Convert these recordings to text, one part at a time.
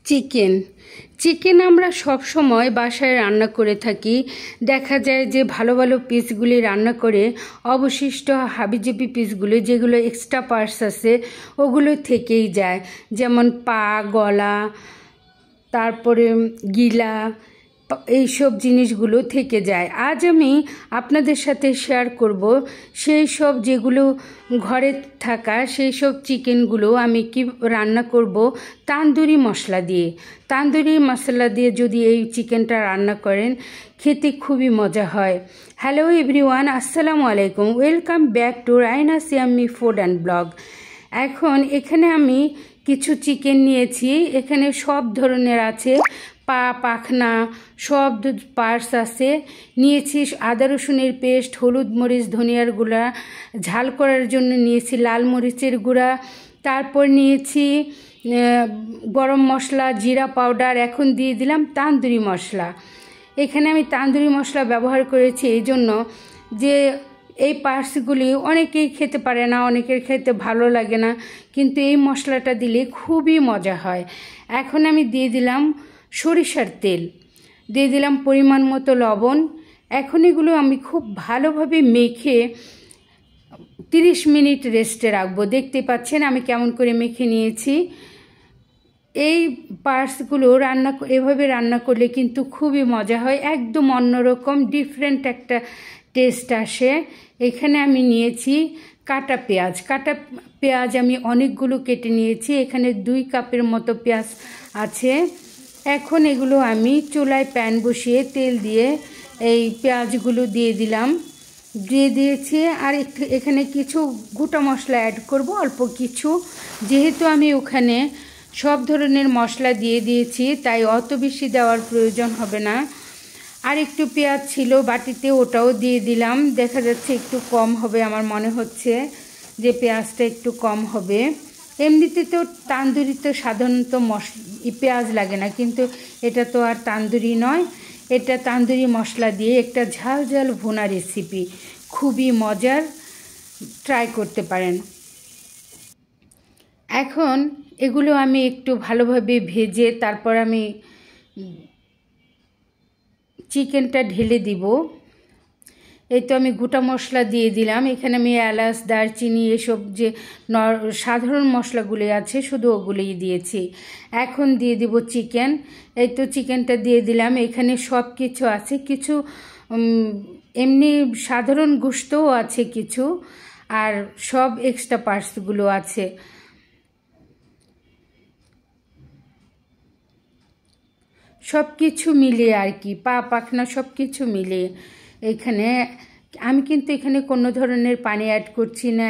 Chicken chicken আমরা সব সময় বাসায় রান্না করে থাকি। দেখা যায় যে ভালো ভালো পিসগুলি রান্না করে অবশিষ্ট হাবিজাবি পিসগুলি যেগুলো এক্সট্রা পার্টস আছে ওগুলো থেকেই যায়, যেমন পা, গলা, তারপরে গিলা, এইসব জিনিসগুলো থেকে যায়। আজ আমি আপনাদের সাথে শেয়ার করব সেই সব যেগুলো ঘরে থাকা সেই সব চিকেনগুলো আমি কি রান্না করব তান্দুরি মশলা দিয়ে। তান্দুরি মশলা দিয়ে যদি এই চিকেনটা রান্না করেন খেতে খুবই মজা হয়। হ্যালো এভরিওয়ান, আসসালামু আলাইকুম, ওয়েলকাম ব্যাক টু রায়না সিয়াম্মি ফুড অ্যান্ড ব্লগ। এখন এখানে আমি কিছু চিকেন নিয়েছি। এখানে সব ধরনের আছে, পা, পাখনা, সব পার্টস আছে। নিয়েছি আদা রসুনের পেস্ট, হলুদ মরিচ ধনিয়ার গুঁড়া, ঝাল করার জন্য নিয়েছি লাল মরিচের গুঁড়া, তারপর নিয়েছি গরম মশলা, জিরা পাউডার, এখন দিয়ে দিলাম তান্দুরি মশলা। এখানে আমি তান্দুরি মশলা ব্যবহার করেছি এই জন্য যে এই পার্টসগুলি অনেকেই খেতে পারে না, অনেকের খেতে ভালো লাগে না, কিন্তু এই মশলাটা দিলে খুবই মজা হয়। এখন আমি দিয়ে দিলাম সরিষার তেল, দিয়ে দিলাম পরিমাণ মতো লবণ। এখন এগুলো আমি খুব ভালোভাবে মেখে 30 মিনিট রেস্টে রাখবো। দেখতে পাচ্ছেন আমি কেমন করে মেখে নিয়েছি। এই পার্টসগুলো এভাবে রান্না করলে কিন্তু খুবই মজা হয়, একদম অন্যরকম ডিফারেন্ট একটা টেস্ট আসে। এখানে আমি নিয়েছি কাটা পেঁয়াজ আমি অনেকগুলো কেটে নিয়েছি। এখানে 2 কাপের মতো পেঁয়াজ আছে। এখন এগুলো আমি চুলায় প্যান বসিয়ে তেল দিয়ে এই পেঁয়াজগুলো দিয়ে দিয়েছি। আর এখানে কিছু গোটা মশলা অ্যাড করব, অল্প কিছু, যেহেতু আমি ওখানে সব ধরনের মশলা দিয়ে দিয়েছি তাই অত বেশি দেওয়ার প্রয়োজন হবে না। আর একটু পেঁয়াজ ছিল বাটিতে, ওটাও দিয়ে দিলাম। দেখা যাচ্ছে একটু কম হবে, আমার মনে হচ্ছে যে পেঁয়াজটা একটু কম হবে। এমনিতে তো তান্দুরিতে সাধারণত পেঁয়াজ লাগে না, কিন্তু এটা তো আর তান্দুরি নয়, এটা তান্দুরি মশলা দিয়ে একটা ঝাল ঝাল ভুনা রেসিপি, খুবই মজার, ট্রাই করতে পারেন। এখন এগুলো আমি একটু ভালোভাবে ভেজে তারপর আমি চিকেনটা ঢেলে দিব। এই তো আমি গোটা মশলা দিয়ে দিলাম। এখানে আমি এলাচ, দারচিনি, এসব যে সাধারণ মশলাগুলি আছে শুধু ওগুলোই দিয়েছি। এখন দিয়ে দিব চিকেন। এই তো চিকেনটা দিয়ে দিলাম। এখানে সব কিছু আছে, কিছু এমনি সাধারণ গোশতও আছে কিছু, আর সব এক্সট্রা পার্টসগুলো আছে। সব কিছু মিলিয়ে আর কি, পা, পাখনা সব কিছু মিলিয়ে এখানে আমি কিন্তু এখানে কোনো ধরনের পানি অ্যাড করছি না।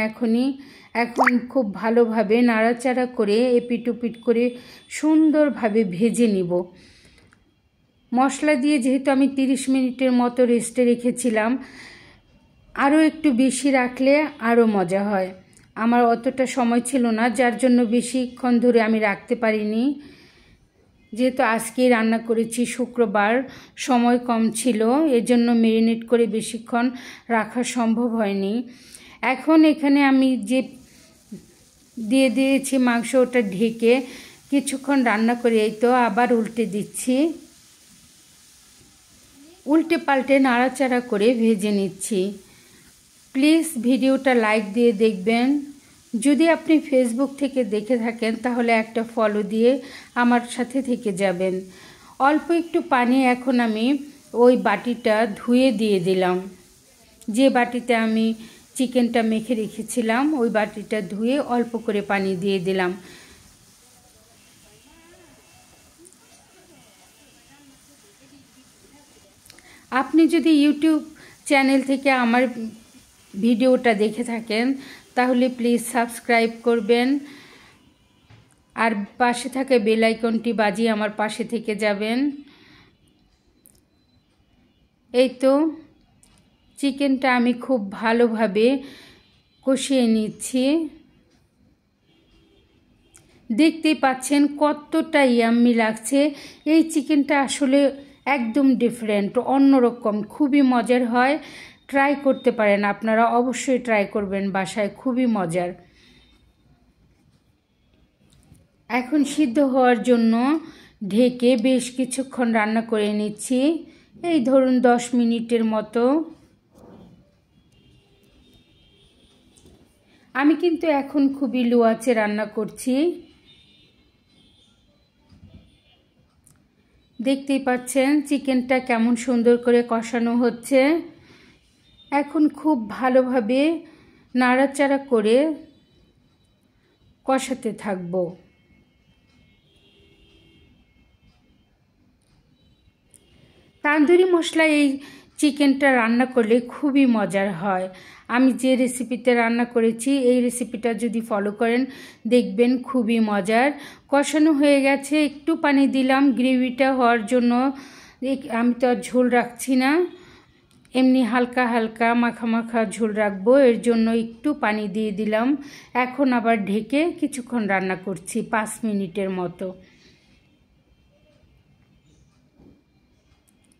এখন খুব ভালোভাবে নাড়াচাড়া করে এপিট ওপিট করে সুন্দরভাবে ভেজে নিব। মশলা দিয়ে যেহেতু আমি 30 মিনিটের মতো রেস্টে রেখেছিলাম, আরও একটু বেশি রাখলে আরও মজা হয়। আমার অতটা সময় ছিল না, যার জন্য বেশিক্ষণ ধরে আমি রাখতে পারিনি। যেহেতু আজকেই রান্না করেছি, শুক্রবার, সময় কম ছিল, এজন্য ম্যারিনেট করে বেশিক্ষণ রাখা সম্ভব হয়নি। এখন এখানে আমি যে দিয়ে দিয়েছি মাংস, ওটা ঢেকে কিছুক্ষণ রান্না করে এই তো আবার উল্টে দিচ্ছি। উল্টে পাল্টে নাড়াচাড়া করে ভেজে নিচ্ছি। প্লিজ ভিডিওটা লাইক দিয়ে দেখবেন। যদি আপনি ফেসবুক থেকে দেখে থাকেন তাহলে একটা ফলো দিয়ে আমার সাথে থেকে যাবেন। অল্প একটু পানি এখন আমি ওই বাটিটা ধুয়ে দিয়ে দিলাম। যে বাটিতে আমি চিকেনটা মেখে রেখেছিলাম ওই বাটিটা ধুয়ে অল্প করে পানি দিয়ে দিলাম। আপনি যদি ইউটিউব চ্যানেল থেকে আমার ভিডিওটা দেখে থাকেন তাহলে প্লিজ সাবস্ক্রাইব করবেন, আর পাশে থাকা বেল আইকনটি বাজিয়ে আমার পাশে থেকে যাবেন। এই তো চিকেনটা আমি খুব ভালোভাবে কষিয়ে নিচ্ছি। দেখতেই পাচ্ছেন কতটা ইয়াম্মি লাগছে। এই চিকেনটা আসলে একদম ডিফারেন্ট, অন্যরকম, খুবই মজার হয়। ট্রাই করতে পারেন, আপনারা অবশ্যই ট্রাই করবেন বাসায়, খুবই মজার। এখন সিদ্ধ হওয়ার জন্য ঢেকে বেশ কিছুক্ষণ রান্না করে নিচ্ছি, এই ধরুন 10 মিনিটের মতো। আমি কিন্তু এখন খুবই লো আঁচে রান্না করছি। দেখতেই পাচ্ছেন চিকেনটা কেমন সুন্দর করে কষানো হচ্ছে। এখন খুব ভালোভাবে নাড়াচাড়া করে কষাতে থাকবো। তান্দুরি মশলা এই চিকেনটা রান্না করলে খুবই মজার হয়। আমি যে রেসিপিতে রান্না করেছি এই রেসিপিটা যদি ফলো করেন দেখবেন খুবই মজার। কষানো হয়ে গেছে, একটু পানি দিলাম গ্রেভিটা হওয়ার জন্য। আমি তো আর ঝোল রাখছি না, এমনি হালকা হালকা মাখা মাখা ঝোল রাখবো, এর জন্য একটু পানি দিয়ে দিলাম। এখন আবার ঢেকে কিছুক্ষণ রান্না করছি, 5 মিনিটের মতো।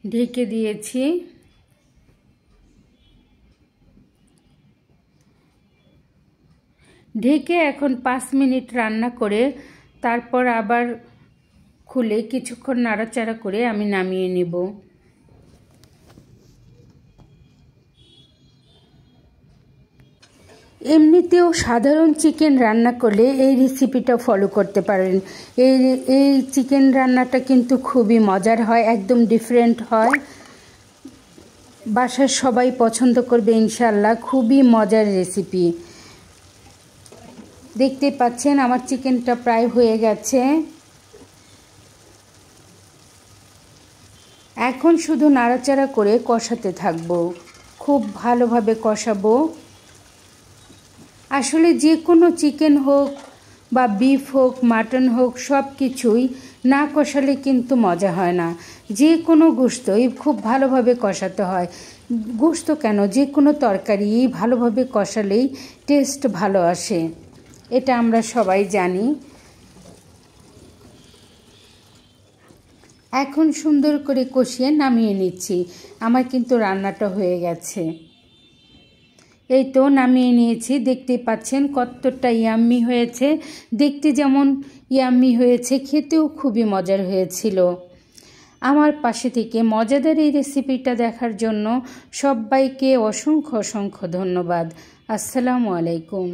ঢেকে দিয়েছি। ঢেকে এখন 5 মিনিট রান্না করে তারপর আবার খুলে কিছুক্ষণ নাড়াচাড়া করে আমি নামিয়ে নেব। এমনিতেও সাধারণ চিকেন রান্না করলে এই রেসিপিটা ফলো করতে পারেন। এই চিকেন রান্নাটা কিন্তু খুবই মজার হয়, একদম ডিফারেন্ট হয়। বাসার সবাই পছন্দ করবে ইনশাআল্লাহ, খুবই মজার রেসিপি। দেখতে পাচ্ছেন আমার চিকেনটা প্রায় হয়ে গেছে। এখন শুধু নাড়াচাড়া করে কষাতে থাকবো, খুব ভালোভাবে কষাবো। আসলে যে কোনো চিকেন হোক বা বিফ হোক মাটন হোক সব কিছুই না কষালে কিন্তু মজা হয় না। যে কোনো গোশতই খুব ভালোভাবে কষাতে হয়। গোশত কেন, যে কোনো তরকারি ভালোভাবে কষালেই টেস্ট ভালো আসে, এটা আমরা সবাই জানি। এখন সুন্দর করে কষিয়ে নামিয়ে নিচ্ছি। আমার কিন্তু রান্নাটা হয়ে গেছে। এই তো নামিয়ে নিয়েছি। দেখতেই পাচ্ছেন কতটা ইয়াম্মি হয়েছে। দেখতে যেমন ইয়াম্মি হয়েছে, খেতেও খুবই মজার হয়েছিল। আমার পাশে থেকে মজাদার এই রেসিপিটা দেখার জন্য সবাইকে অসংখ্য অসংখ্য ধন্যবাদ। আসসালামু আলাইকুম।